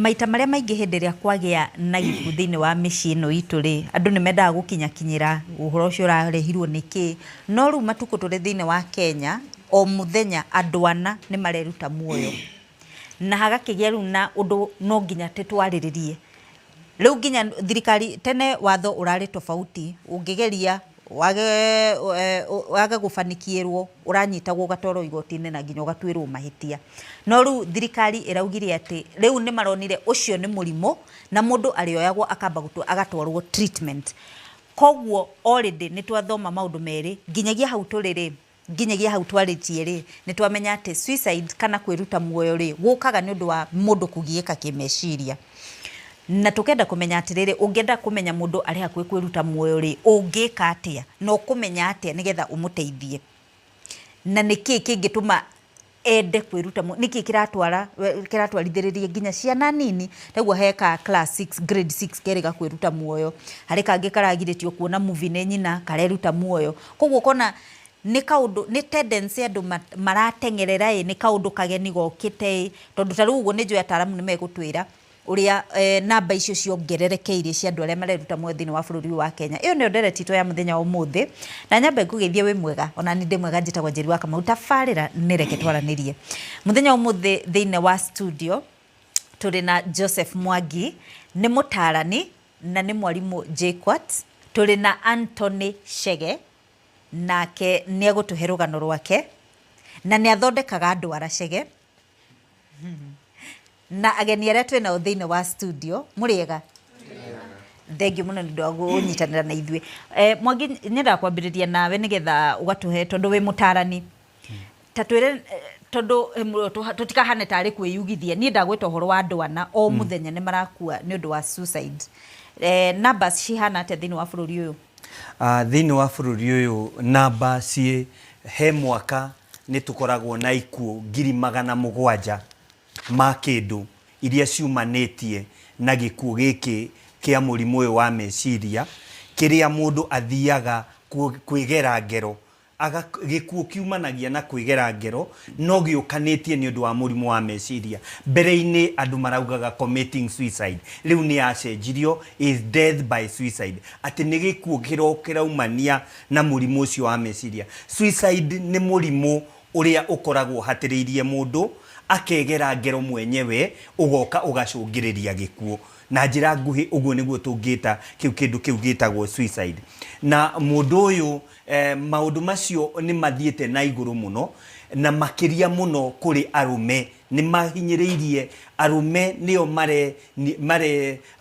maita maria maingi hindi ria kwagia na gikuũ thiini wa micii ino itu ri andu ni mendaga gukinyakinyira uhoro ucio urarehirwo niki no ru matuko turi thiini wa Kenya o muthenya andu ana ni mareruta muoyo na hagakigia ru na undu no nginya titwariririe riu nginya thirikari tene watho urari tofauti ungigeria wage gufanikirwo uranyitagwo gatoro igotine na nginya gatwirwo mahitia no ru thirikari iraugire ati riu ni maronire ucio ni murimo na mundu arioyagwo akamba agatwarwo treatment kogwo already ni twathoma maundu meri nginyagia hau turiri nginyagia hau twaritie ri ni twamenya ati suicide kana kwiruta muoyo ri gukaga ni undu wa mundu kugieka kimeciria na tukenda kumenya atiriri ungenda kumenya mundu ari hakwe kwiruta muoyo ri ungika atia no kumenya atia nigetha umuteithie na niki kingituma ende kwiruta niki kiratwarithiririe nginya ciana nini taguo heka class 6 grade 6 kerega kwiruta muoyo hari kangi karagiritio kuona movie ne nyina kareruta muoyo koguo kona ni kaundu ni tendency andu maratengerera ni kaundu kageni gokite tondu taru uguo ni njui ataramu ni megutwira uria namba icio ciongererekeire cia andu aria mareruta muoyo thiini wa bururi wa Kenya iyo ni nderetitwo ya muthenya wa umuthi na nyambe ngugithie wi mwega ona ni ndi mwega njitagwo Njeri wa Kamau tafarira ni reke twaranirie muthenya wa umuthi thiini wa studio turi na Joseph Mwangi ni mutarani na ni mwarimu JKUAT turi na Anthony Chege nake ni egutuhe rugano rwake na ni athondekaga andu aracege na ageni aria twina uthiini wa studio muriega thengi muno ni ndu gunyitanira na ithui Mwangi nyenda kwambiriria nawe nigetha ugatuhe tondu wi mutarani tatwire tondu tutikahane tari kwiyugithia ni ndagwita uhoro wa andu ana o muthenya ni marakua ni undu wa suicide numbers cihana atia thiini wa bururi uyu thiini wa bururi uyu namba cie he mwaka ni tukoragwo na ikuũ 700,000 ma kindu iria ciumanetie na gikuũ giki kia murimu uyu wa meciria kiria mundu athiaga kwigera ngero gikuũ kiumanagia na kwigera ngero no giukanetie ni undu wa murimu wa meciria mbere-ini andu maraugaga committing suicide riu ni acenjirio is death by suicide ati ni gikuũ kiraumania na murimu ucio wa meciria suicide ni murimu uria ukoragwo hatiriirie mundu akegera ngero mwenyewe ugoka ugacungiriria gikuũ na njira nguhi uguo niguo tungita kindu kiu gitagwo suicide na mundu uyu maundu macio ni mathiete na iguru muno na makiria muno kuri arume ni mahinyiriirie arume nio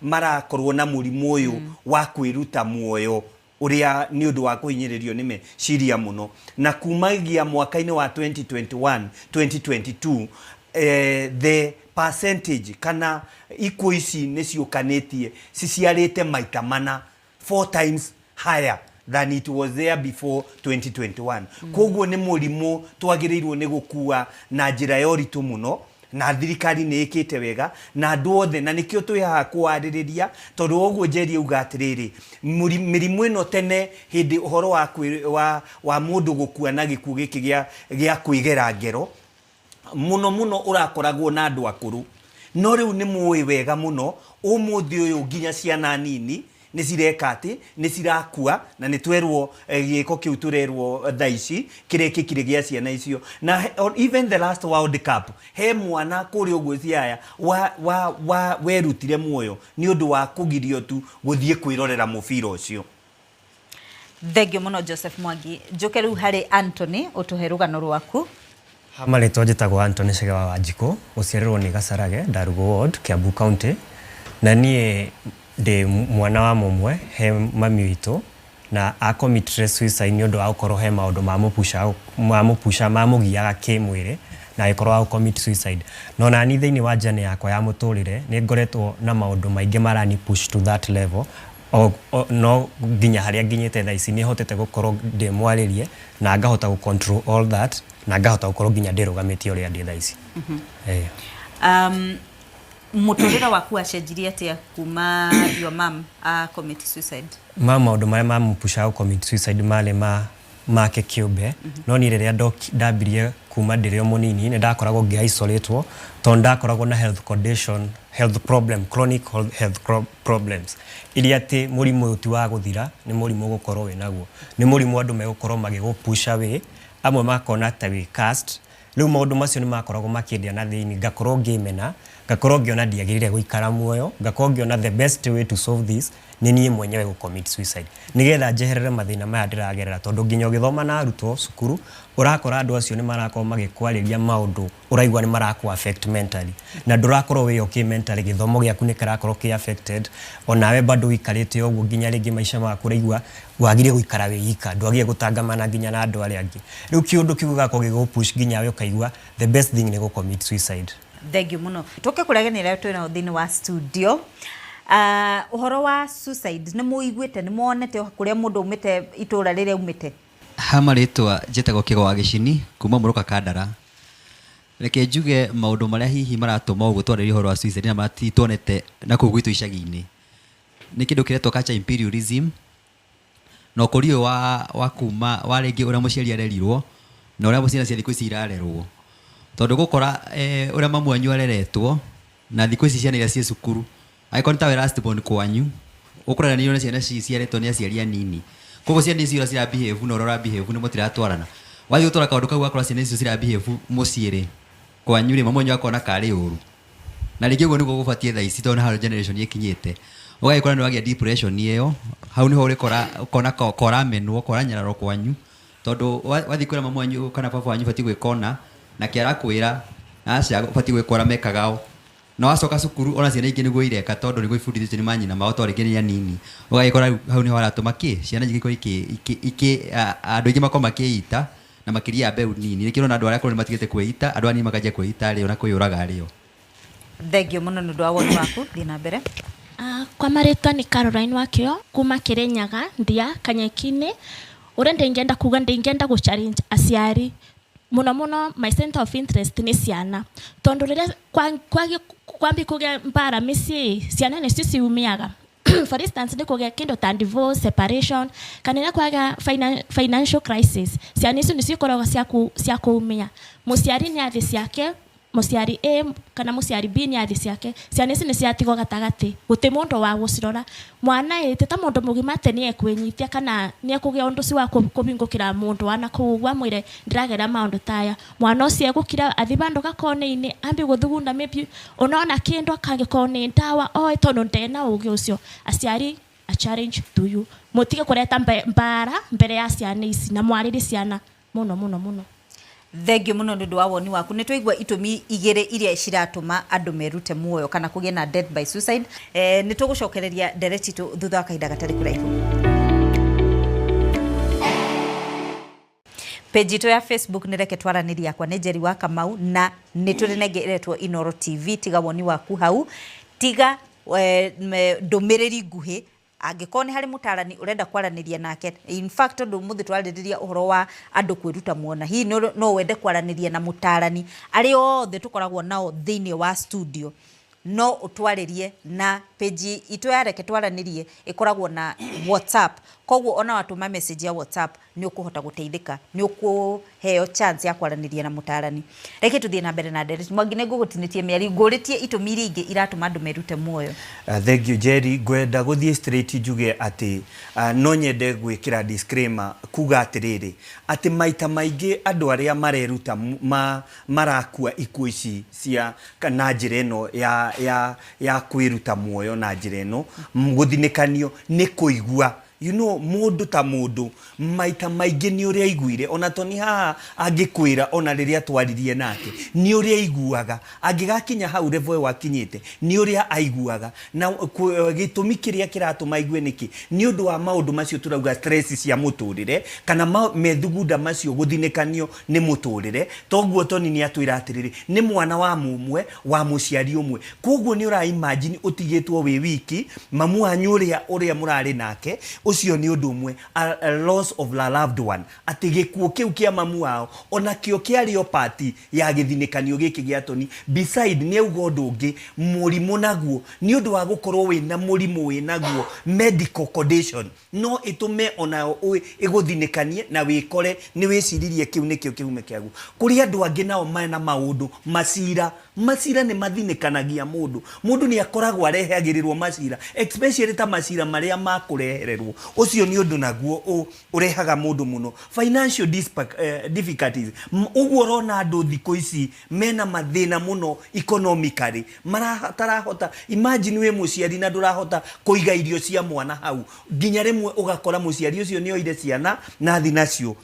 marakorwo na murimu uyu wa kwiruta muoyo uria ni undu wa kuhinyiririo ni meciria muno na kumagia mwaka-ini wa 2021 2022 the percentage kana ikuũ ici ni ciukanetie ciciarite maita mana 4 times higher than it was there before 2021 koguo ni murimu twagirirwo ni gukua na njira ya uritu muno na thirikari ni ikite wega na andu othe na nikio twihaha kuaririria tondu oguo Njeri uga atiriri mirimu ino tene hindi uhoro wa mundu gukua na gikuũ giki gia kwigera ngero muno urakoragwo na andu akuru no riu ni muwi wega muno umuthi uyu nginya ciana nini ni cireka ati ni cirakua na ni twerwo giiko kiu turerwo thaici kirekikire gia ciana icio na even the last World Cup he mwana kuri uguo ciaya werutire muoyo ni undu wa kugirio tu guthie kwirorera mubira ucio thengio muno Joseph Mwangi njuke riu hari Anthony utuhe rugano rwaku Marĩtwa njĩtagwo Anthony Chege wa Wanjikũ ũciarĩrwo nĩ Gacharage Ndarugu Ward Kiambu County na niĩ ndĩ mwana wa mũmwe he mami witũ na committed suicide nĩ ũndũ wa gũkorwo he maũndũ mamũpusha mamũgiaga kĩmwĩrĩ na agĩkorwo wa commit suicide no na niĩ thĩinĩ wa journey yakwa ya mũtũrĩre nĩ ngoretwo na maũndũ maingĩ marani push to that level no nginya harĩa nginyĩte thaa ici nĩ hotete gũkorwo ndĩ mwarĩrie na ngahota gũ control all that na ngahota gũkorwo nginya ndĩrũgamĩtie ũrĩa ndĩ thaa ici muturira waku acenjirie atia kuma your mom commit suicide maũndũ marĩa mamũpusha commit suicide marĩ make kĩũmbe no niĩ rĩrĩa ndambirie kuma ndĩrĩ mũnini nĩ ndakoragwo ngĩ-isolatwo tondũ ndakoragwo na health condition, health problem, chronic health problems iria atĩ mũrimũ ũyũ ti wa gũthira, nĩ mũrimũ gũkorwo wĩ naguo, nĩ mũrimũ andũ megũkorwo magĩgũ-push away, amwe makona ta wĩ cast. Rĩu maũndũ macio nĩ makoragwo makĩendia na thĩinĩ, ngakorwo ngĩmena, ngakorwo ngĩona ndiagĩrĩire gũikara muoyo, ngakorwo ngĩona the best way to solve this nĩ niĩ mwenyewe gũ-commit suicide, nĩgetha njeherere mathĩna maya ndĩragerera, tondũ nginya ũgĩthoma na arutwo cukuru ũrakora andũ acio nĩ marakorwo magĩkwarĩria maũndũ ũraigua nĩ marakũ affect mentally, na ndũrakorwo wĩ okay mentally, gĩthomo gĩaku nĩ kĩrakorwo kĩ affected, onawe bado ũikarĩte ũguo nginya rĩngĩ maica maku ũraigua wagire gũikara wĩ ika, ndwagire gũtangamana nginya na andũ arĩa angĩ. Rĩu kĩũndũ kĩu gĩgakorwo gĩgũ-push nginya we ũkaigua the best thing nĩ gũ-commit suicide. Thank you muno. Tũke kũreganĩra twĩna thĩinĩ wa studio. Ũhoro wa suicide nĩ mũiguĩte, nĩ muonete kũrĩa mũndũ umĩte itũra rĩrĩa umĩte? Hamarĩtwa njĩtagwo Kĩgo wa Gĩcini kuma Mũrũka Kandara. Reke njuge maũndũ marĩa hihi maratũma ũguo twarĩrie ũhoro wa suicide na matituonete na kũu gwitũ icagi-inĩ nĩ kĩndũ kĩretwo culture imperialism, na ũkũria wa kuma wa rĩngĩ ũrĩa mũciari arerirwo na ũrĩa ciana cia thikũ ici irarerwo, tondũ gũkora ũrĩa mamu wanyu areretwo na thikũ ici ciana iria ciĩ cukuru angĩkorwo nĩ tawe last born kwanyu ũkũranĩrio na ciana ciaretwo nĩ aciari anini, koguo ciana icio cira behave na ũrora behave nĩ mũtiratwarana. Wathiĩ ũtwara kaũndũ kau wakora ciana icio cira behave mũciĩ-rĩ kwanyu rĩ mamu wanyu akona karĩ ũru, na rĩngĩ ũguo nĩguo gũbatiĩ thaa ici tondũ nĩ harĩ generation ĩkinyĩte, ũgagĩkora nĩ wagĩa depression ĩyo, hau nĩho ũkona koramenwo koranyararwo kwanyu, tondũ wathiĩ kwĩra mamu wanyu kana baba wanyu batiĩ gwĩkona na kĩarakwĩra aca batiĩ gwĩkora mekagao, na wacoka cukuru ona ciana ingĩ nĩguo ireka tondũ nĩguo ibundithĩtio nĩ manyina mao tondũ rĩngĩ nĩ anini, ũgagĩkora hau nĩho haratũma ciana ingĩ andũ aingĩ makorwo makĩita na makĩria mbeũ nini, nĩkĩo andũ arĩa akũrũ nĩ matigĩte kwĩita, andũ anini makanjia kwĩita arĩo na kwĩyũraga arĩo. Thank you muno nĩ ũndũ wa woni waku, thiĩ na mbere. Kwa marĩtwa nĩ Caroline Wakĩo kuma Kĩrĩnyaga Ndia Kanyeki-inĩ. Ũrĩa ndĩngĩenda kuga ndĩngĩenda gũ-challenge aciari muno my center of interest nĩ ciana, tondũ rĩrĩa kwambi kũgĩa mbara mĩciĩ ciana nĩcio ciumiaga. For instance nĩ kũgĩa kĩndũ ta divorce, separation, kana rĩrĩa kwagĩa financial crisis, ciana icio nĩcio ikoragwo cia kuumia. Mũciari nĩ athĩ ciake, mũciari A kana mũciari B nĩ athĩ ciake, ciana ici nĩ ciatigwo gatagatĩ, gũtĩ mũndũ wa gũcirora. Mwana ĩte ta mũndũ mũgima atĩ nĩ ekwĩnyitia kana nĩ ekũgĩa ũndũ ũcio wa kũbingũkĩra mũndũ wa na kũu mwĩre ndĩragera maũndũ taya, mwana ũcio egũkira athi bandũ gakone-inĩ ambi gũthugunda maybe unaona kĩndũ akangĩkorwo nĩ ndawa oĩ tondũ ndena ũgĩ ũcio. Aciari a challenge to you, mũtige kũreta mbara mbere ya ciana ici na mwarĩrie ciana muno. Thank you muno nĩ ũndũ wa woni waku. Nĩ twaigua itũmi igĩrĩ iria ciratũma andũ merute muoyo kana kũgĩa na death by suicide. Nĩ tũgũcokereria ndereti thutha wa kahinda gatarĩ kũraihu. Page itu ya Facebook nĩ reke twaranĩria yakwa nĩ Njeri wa Kamau, na nĩ tũrenengeretwo Inooro TV. Tiga woni waku hau, tiga ndũmĩrĩri nguhĩ angĩkorwo nĩ harĩ mũtarani ũrenda kwaranĩria nake. In fact tondũ mũthĩ twarĩrĩria ũhoro wa andũ kwĩruta muona, hihi no wende kwaranĩria na mũtarani arĩ othe tũkoragwo nao thĩinĩ wa studio, no ũtwarĩrie na page itu ya reke twaranĩrie ĩkoragwo na WhatsApp, koguo ona watũma message ya WhatsApp nĩ ũkũhota gũteithĩka, nĩ ũkũheo chance ya kwaranĩria na mũtarani. Reke tũthiĩ na mbere na ndereti. Mwangi nĩ ngũgũtinĩtie mĩari ngũrĩtie itũmi iria ingĩ iratũma andũ merute muoyo. Thank you Jerry, ngwenda gũthiĩ straight njuge atĩ no nyende gwĩkĩra disclaimer kuga atĩrĩrĩ atĩ maita maingĩ andũ arĩa mareruta marakua ikuũ ici cia na njĩra ĩno ya kwĩruta muoyo na njĩra ĩno gũthinĩkanio nĩ kũigua. You know, mũndũ ta mũndũ maita maingĩ nĩ ũrĩa aiguire, ona to nĩ haha angĩkwĩra ona rĩrĩa twaririe nake nĩ ũrĩa aiguaga, angĩgakinya hau level wakinyĩte nĩ ũrĩa aiguaga, na gĩtũmi kĩrĩa kĩratũma aigue nĩkĩ nĩ ũndũ wa maũndũ macio turauga stress cia mũtũrĩre kana methugunda macio gũthinĩkanio nĩ mũtũrĩre. Toguo Toni nĩ atwĩra atĩrĩrĩ nĩ mwana wa mũmwe wa mũciari ũmwe, koguo nĩ ũra imagine ũtigĩtwo wĩ wiki mamu wanyu ũrĩa mũrarĩ nake ucio ni undu umwe, a loss of a loved one, ati gikuo kiu kia mamu wao ona kio kiario party ya githinikanio giki gia toni. Beside ni ugo undu ungi, murimu naguo ni undu wa gukorwo wina murimu winaguo medical condition no itume ona iguthinikanie na wikore ni wiciririe kiu nikio kiume kiagu. Kuri andu angi nao mena maundu macira ni mathinikanagia mundu ni akoragwo arehagirirwo macira, especially ta macira maria makurehererwo. Ucio ni undu naguo urehaga mundu muno financial difficulties. Uguo rona andu thiko ici mena mathina muno economically, maratarahota. Imagine we muciari na ndurahota kuiga irio cia mwana hau, nginya rimwe ugakora muciari ucio ni oire ciana na thi nacio.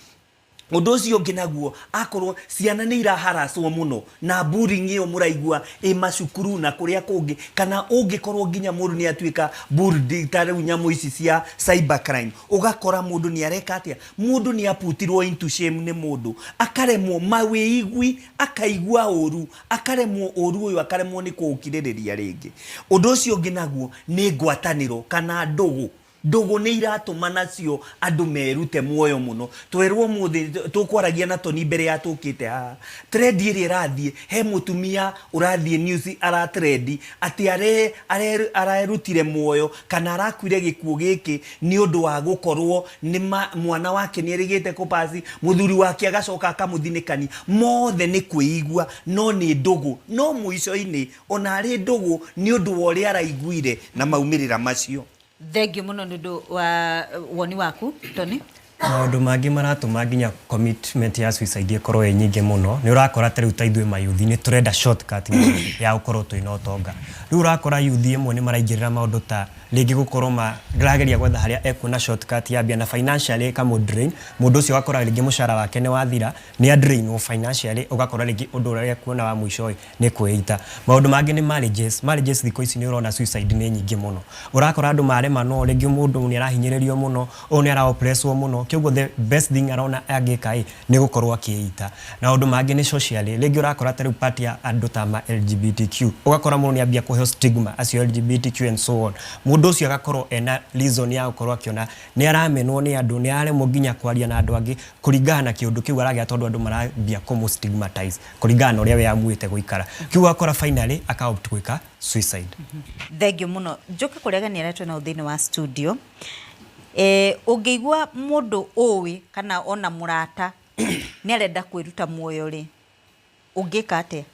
Undu ucio nginaguo akorwo ciana ni iraharaswo muno na bullying iyo muraigua macukuru na kuria kungi, kana ungikorwo nginya mundu ni atuika bullied tare nyamu ici cia cyber crime, ugakora mundu ni areka atia, mundu ni aputirwo into shame ni mundu, akaremwo mawiigwi, akaigua uru, akaremwo uru uyu, akaremwo ni kuukiririria ringi. Undu ucio nginaguo ni ngwataniro kana ndugu ni iratuma nacio andu merute muoyo muno. Twerwo muthi tukwaragia na toni mbere ya tukite ha trade iri rathie, he mutumia urathie news ara trade ati arerutire muoyo kana arakwire gikuo giki ni undu wa gukorwo ni mwana wake ni erigite kupasi, muthuri wake agacoka akamuthinikani. Mothe ni kuigua no ni ndugu, no muico-ini ona ari ndugu ni undu wa uri araiguire na maumirira macio. Thengio muno nundu wa woni waku Tony. Maundu mangi maratuma nginya commitment ya suicide ikorwo nyingi muno. Ni urakora tari utaithwe mayuthi ni turenda shortcut ya ukorwo twina utonga. Riu urakora yuthi imwe ni maraingirira maundu ta ringi gukorwo ndirageria gwetha haria ekuona shortcut ya bia na financially kamo drain. Mundu ucio akora ringi mushara wake ni wathira, ni a drain wo financially, ugakora ringi undu uria kuona wa mwisho ni kuita. Maundu mangi ni marriages thiko ici ni urona suicide ni nyingi muno. Urakora andu marema no ringi mundu ni arahinyiririo muno, ni ara oppresswo muno. Kyogo the best thing arona agika ni gukorwo akiita. Na undu mangi ni socially, ringi urakora tari party ya andu ta ma LGBTQ, ugakora mundu ni ambia kuhe stigma as LGBTQ and so on. Mundu ucio agakorwo ena reason ya gukorwo akiona ni aramenwo ni andu, ni aremwo nginya kwaria na andu angi kuringana na kiundu kiu aragia tondu andu marambia kumu stigmatize kuringana na uria we amuite guikara. Kiu akora finally akaopt gwika suicide. Thengio muno. Njoka kuriaga ni aretwo na uthini wa studio. Ungeigua mundu uwi kana ona murata ni arenda kwiruta muoyo ri, ungika atia?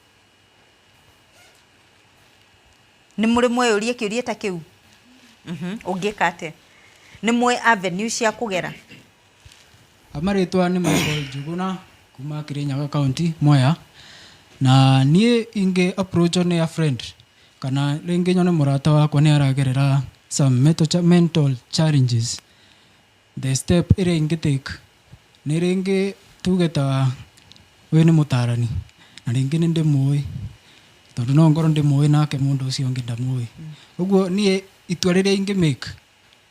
Ni muri muoyo urie kiurie ta kiu ungika atia? Ni mwe avenue cia kugera? Amaritwa ni Michael Juguna kuma Kirinyaga County Moya, na nie inge approach on a friend kana ringi nyone murata wakwa ni aragerera some mental challenges. The step ire inge take ni ringi tugeta we ni mutarani na ringi ni ndimui tondu no ngoro ndimui nake mundu ucio ngi ndamui. Uguo nie itua riria inge make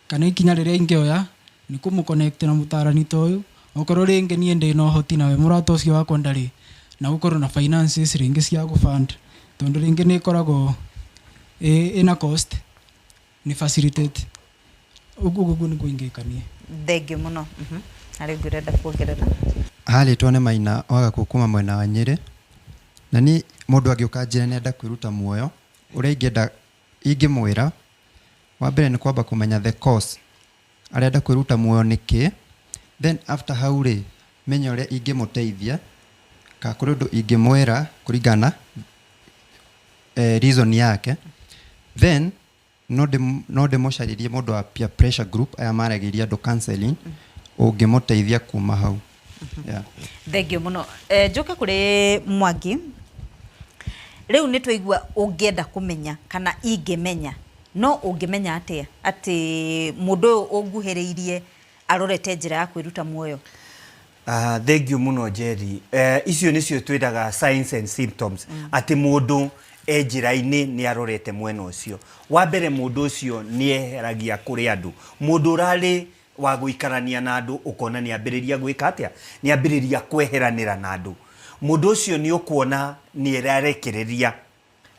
kana ikinya riria inge oya ni kumu connect na mutarani toyu, okorwo ringi nie ndi no hoti nawe murata ucio wakwa ndari na ukorwo na finances ringi cia go fund tondu ringi ni korago ina cost ni facilitate. Uguo ni kuingikanie. Thengio muno. Ari ngurenda kuongerera hali tone Maina waga kukuma mwena wa Nyeri, na ni mundu agiuka njira nenda kwiruta muoyo uria ingimwira wa mbere ni kwamba kumenya the cause arenda kwiruta muoyo niki, then after hauri menya uria ingimuteithia ka kuri undu ingimwira kuringana reason yake, then no demosharirie mundu wa peer pressure group aya maragiria do counseling ungimuteithia kuma hau. Yeah. Thengio muno. Njoke kuri Mwangi. Riu ni twaigua ungienda kumenya kana ingimenya, no ungimenya atia ati mundu unguhiriirie arorete njira ya kwiruta muoyo? Thengio muno Jerry. Icio nicio twiraga signs and symptoms ati mundu njira-ini ni arorete mwena ucio. Wa mbere mundu ucio ni eheragia kuri andu, mundu urari wa guikarania na andu ukona ni ambiriria gwika atia, ni ambiriria kweheranira na andu. Mundu ucio ni ukuona ni erarekereria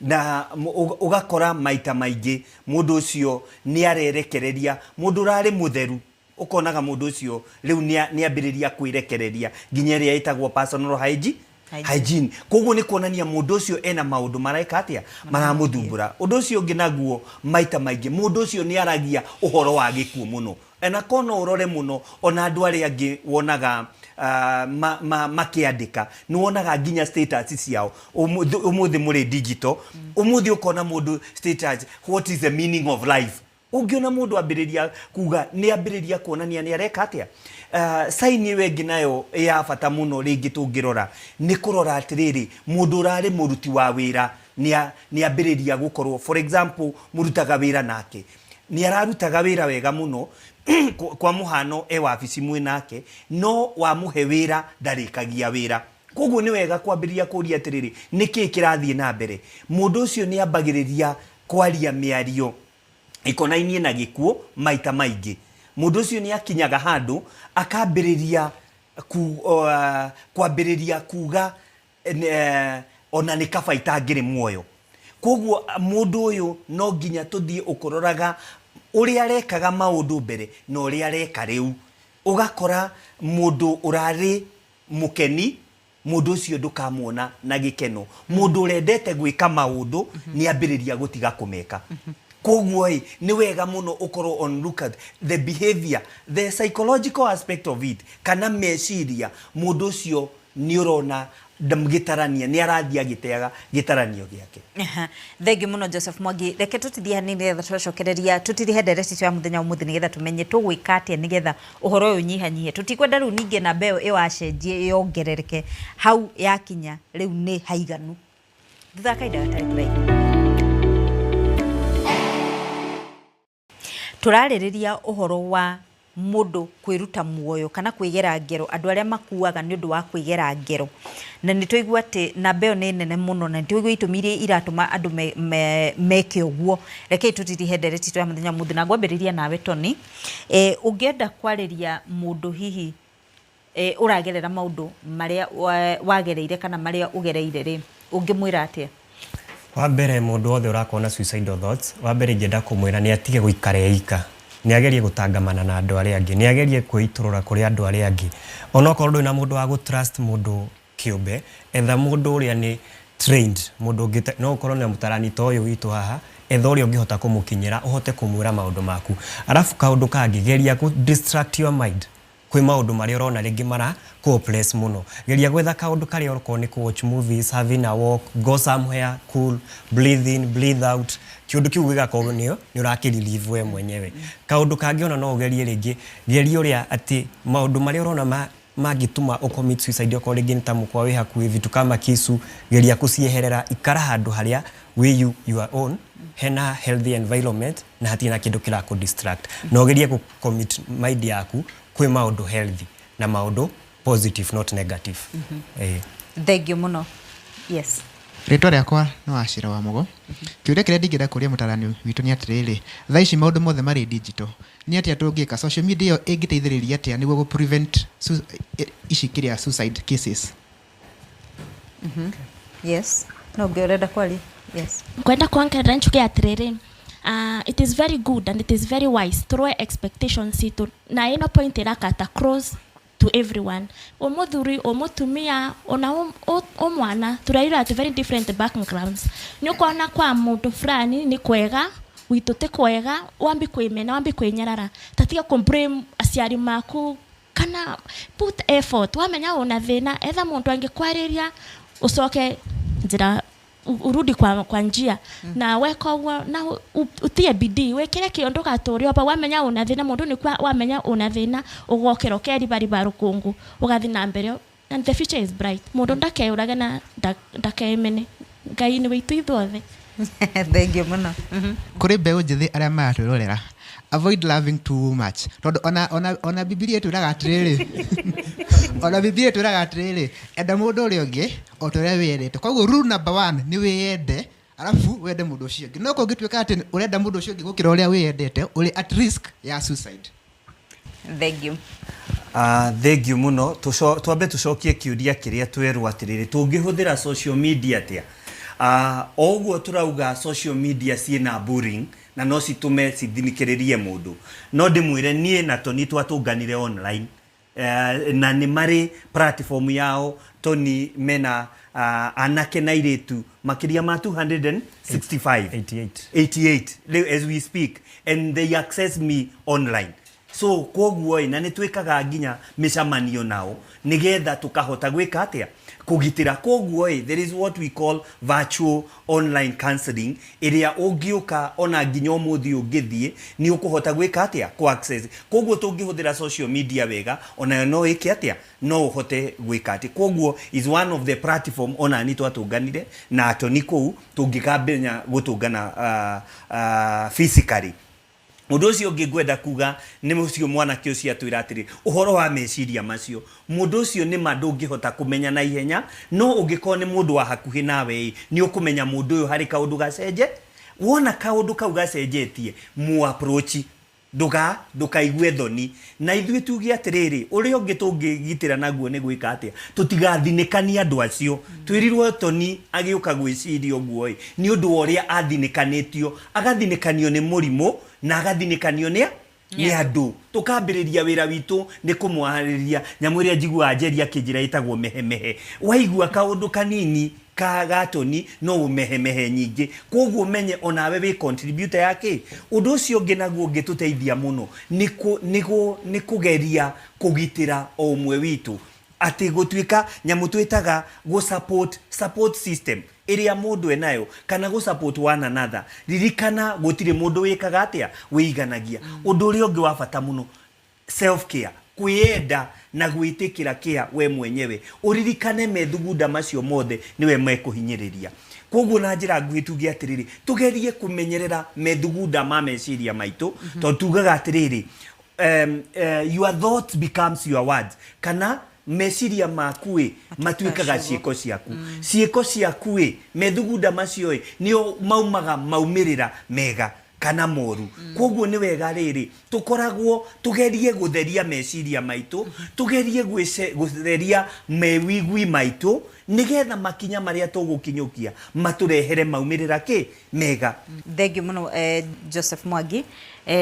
na ugakora maita maingi mundu ucio ni arerekereria. Mundu urari mutheru ukonaga mundu ucio riu ni ambiriria kwirekereria nginya ria itagwo personal hygiene koguo ni kuonania mundu ucio ena maundu maraika atia maramuthumbura. Undu ucio ungi naguo maita maingi mundu ucio ni aragia uhoro wa gikuo muno, ena kono urore muno ona andu aria angi wonaga makiandika ni wonaga nginya status ciao umuthi muri digital, umuthi ukona mundu status what is the meaning of life. Ungiona mundu ambiriria kuga ni ambiriria kuonania ni areka atia. Saini wengi nayo ya bata muno ringi tungirora ni kurora atiriri mundu urari muruti wa wira ni ambiriria gukorwo for example murutaga wira nake ni ararutaga wira wega muno kwa muhano wabici mwe nake no wa muhe wira ndarikagia wira. Koguo ni wega kwambiriria kuria atiriri niki kirathie na mbere. Mundu ucio ni ambagiriria kwaria miario ikonainie na gikuo maita maingi. Mundu ucio ni akinyaga handu akambiriria kwambiriria kuga ona ni kaba itangiri muoyo. Koguo mundu uyu no nginya tuthie ukororaga uria arekaga maundu mbere no uria areka riu. Ugakora mundu urari mukeni mundu ucio ndukamuona na gikeno. Mundu urendete gwika maundu ni ambiriria gutiga kumeka. Koguo ni wega muno ukorwo on look at the behavior, the psychological aspect of it, kana meciria mundu ucio ni urona ndamgitarania ni arathia giteaga gitaranio giake. Thengi muno Joseph Mwangi, reke tutithie hanini getha twacokereria tutirihe ndereti cia muthenya umuthi ni getha tumenye tugwika atia ni getha uhoro uyu nyihanyihie. Tutikwenda riu ninge na mbeo iwacenjie yongerereke hau yakinya riu ni haiganu. Thutha kaida gatari turaririria uhoro wa mundu kwiruta muoyo kana kwigera ngero, andu aria makuaga ni undu wa kwigera ngero, na ni tuigua ati na mbeo ni nene muno na tuigua itumirie iratuma andu meke uguo. Reke tutirihe ndereti twa muthenya muthi na ngwambiriria nawe Tony. Ungienda kwariria mundu hihi uragerera maundu maria wagereire kana maria ugereire ri ungimwira atia? Wa mbere mundu othe urakona suicidal thoughts, wa mbere ingenda kumwira ni atige guikara eika, ni agerie gutangamana na andu aria angi, ni agerie kwiturura kuri andu aria angi. Ona korwo nduna mundu wa gutrust mundu kiumbe, etha mundu uria ni trained, mundu ngite no korwo ni mutarani to uyu witu haha, etha uria ungihota kumukinyira uhote kumwira maundu maku. Arafu kaundu kangi geria ku distract your mind kwi maundu maria urona ringi mara co-place muno. Geria gwetha kaundu karia uriko ni ku watch movies, having a walk, go somewhere cool, breathe in, breathe out. Kiundu kiu gigakorwo ni urakirilieve we mwenyewe. Kaundu kangi ona no ugerie ringi, geria uria ati maundu maria urona magituma ucommit suicide oko ringi ni ta mukwa wi hakuhi vitu kama kisu, geria kucieherera, ikara handu haria we your own hena healthy environment na hatina kindu kira ku distract. No geria ku commit mind yaku kwi maundu healthy na maundu positive not negative. Thank you muno. Yes. Ritwa riakwa no Ashira wa Mugo. Kiuria kiria ndingenda kuria mutarani witu ni atiriri. Thaa ici maundu mothe mari digital. Ni atia tungika social media ingiteithiriria atia niguo gu prevent ici kiria suicide cases. Yes. No ngirenda kwari. Yes. Kwenda kuongerera nchuke atiriri. It is very good and it is very wise to lower expectations itu na ino point irakata cross to everyone. Omuthuri omutumia ona omwana turaira at very different backgrounds. Nyukona kwa mundu fulani ni kwega witu te kwega wambi kwimena wambi kwinyarara tatia blame aciari maku kana put effort wamenya ona thina etha mundu angikwariria ucoke njira urudi kwa njia na weka na utie bidii wekire kiondo gaturi oba wamenya una thina mundu ni kwa wamenya una thina ugokera keri bari barukungu ugathi na mbere and the future is bright mundu ndake uraga na ndakemene ngai ni witu ithothe. Thank you muno. Kuri beu njithi aria maratwirorera avoid loving too much. Tondu ona Biblia turaga atiriri ona Biblia turaga atiriri enda mundu uria ungi o turia wiyendete. Koguo rule number 1 ni wiyende arafu wende mundu ucio ungi. No kungituika ati urenda mundu ucio ungi gukira uria wiyendete uri at risk ya suicide. Thank you. Thank you muno. Twambe tucokie kiuria kiria twerwo atiriri tungihuthira social media atia. Oguo turauga social media ciina bullying na no citume cithinikiririe mundu no ndimwire nie na Toni twatunganire online na ni mari platform yao Toni mena anake na iritu makiria ma 265 as we speak, and they access me online. So koguo na ni twikaga nginya micamanio nao nigetha tukahota gwika atia kugitira. Koguo there is what we call virtual online counseling iria ungiuka ona nginya umuthi ungithie ni ukuhota gwika atia ku access. Koguo tungihudira social media wega ona no iki atia no uhote gwika atia. Koguo is one of the platform ona ni twatunganire na Toni kou tungikambenya gutungana physically. Mundu ucio ngigwenda kuga ni mucio mwanake ucio atwira atiri uhoro wa meciria macio mundu ucio ni mandungihota kumenya na ihenya no ungikoo ni mundu wa hakuhi nawe ni ukumenya mundu uyu hari kaundu gacenje wona kaundu kau gacenjetie mu approach ndukaigwe thoni na ithuĩ tuge atiriri uria ungi tungigitira naguo ni gwika atia tutigathinikania andu acio twirirwo Toni agiuka gwiciria uguo ni undu uria athinikanitio agathinikanio ni murimu na agathinikanio ni andu tukambiriria wira witu ni kumwahariria nyamu iria njigua njeria kinjira itagwo mehemehe waigua kaundu kanini ka Toni no umehemehe nyingi. Koguo menye onawe we contributor yake undu ucio ungi naguo ngituteithia muno ni kugeria kugitira o umwe witu ati gutwika nyamu twitaga go support system iria mundu enayo kana go support one another. Ririkana gutire mundu wikaga atia wiiganagia. Undu uria ungi wa bata muno self care, kuyenda na gwitikira kia we mwenyewe. Uririkane methugunda macio mothe niwe mekuhinyiriria. Koguo na njira ngwitugia atiriri tugerie kumenyerera methugunda ma meciria maitu to tugaga atiriri your thoughts becomes your words kana meciria maku matuikaga ciĩko ciaku. Ciĩko ciaku methugunda macio nio maumaga maumirira mega kana moru. Koguo ni wega riri tukoragwo tugerie gutheria meciria maitu tugerie gutheria mewigwi maitu nigetha makinya maria tugukinyukia maturehere maumirira mega. Thengiũ muno Joseph Mwangi.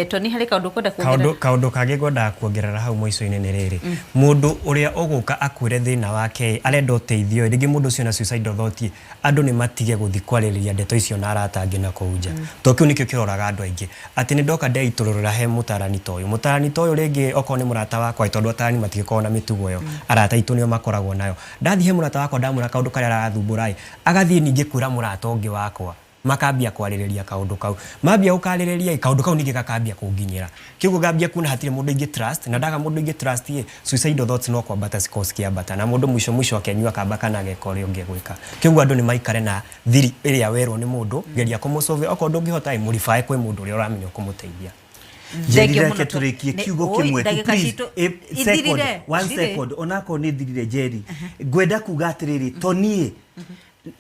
Toni hari kaundu kwenda kuongerera kaundu kage gwenda kuongerera hau mwico-ini ni riri mundu uria uguka akwire thina wake arenda uteithio ringi mundu ucio na suicide thought andu ni matige guthi kwaririria ndeto icio na aratangi na kuunja to kiu nikio kiroraga andu aingi ati ni ndoka ndeiturura he mutarani toyo ringi oko ni murata wakwa tondu atarani matige kona mitugo yo arata itu nio makoragwo nayo ndathi he murata wakwa ndamura kaundu karia arathumbura agathie ningi kwira murata ungi wakwa makambia kwaririria kaundu kau mambia ukaririria kaundu kau ningi gakambia kunginyira kiugo gambia kuna hatire mundu ingi trust na ndaga mundu ingi trust suicide thoughts no kwambata cause kiambata na mundu mwisho akenyua kambaka na geko ri ungi gwika kiugo andu ni maikare na thiri iria werwo ni mundu geria kumusolve oko ndungihota imurifae kwe mundu uri uramenya kumuteithia. Jerry ke turikie kiugo kimwe tu please one second onako ni thirire Jerry gwenda kuga atiriri Toni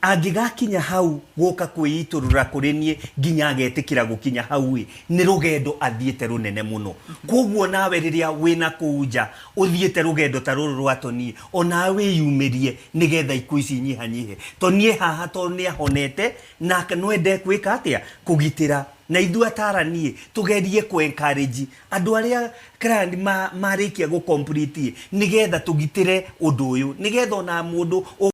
angigakinya hau goka kwiiturura kuri nie nginya agetikira gukinya hau ni rugendo athiete runene muno. Koguo nawe riria wina kuunja uthiete rugendo ta ruru rwa Toni onawe yumirie nigetha iku ici nyihanyihe. Toni haha to ni ahonete na nwende kwika atia kugitira na ithu ataranie tugerie ku encourage andu aria grand marikia go complete nigetha tugitire undu uyu nigetha ona mundu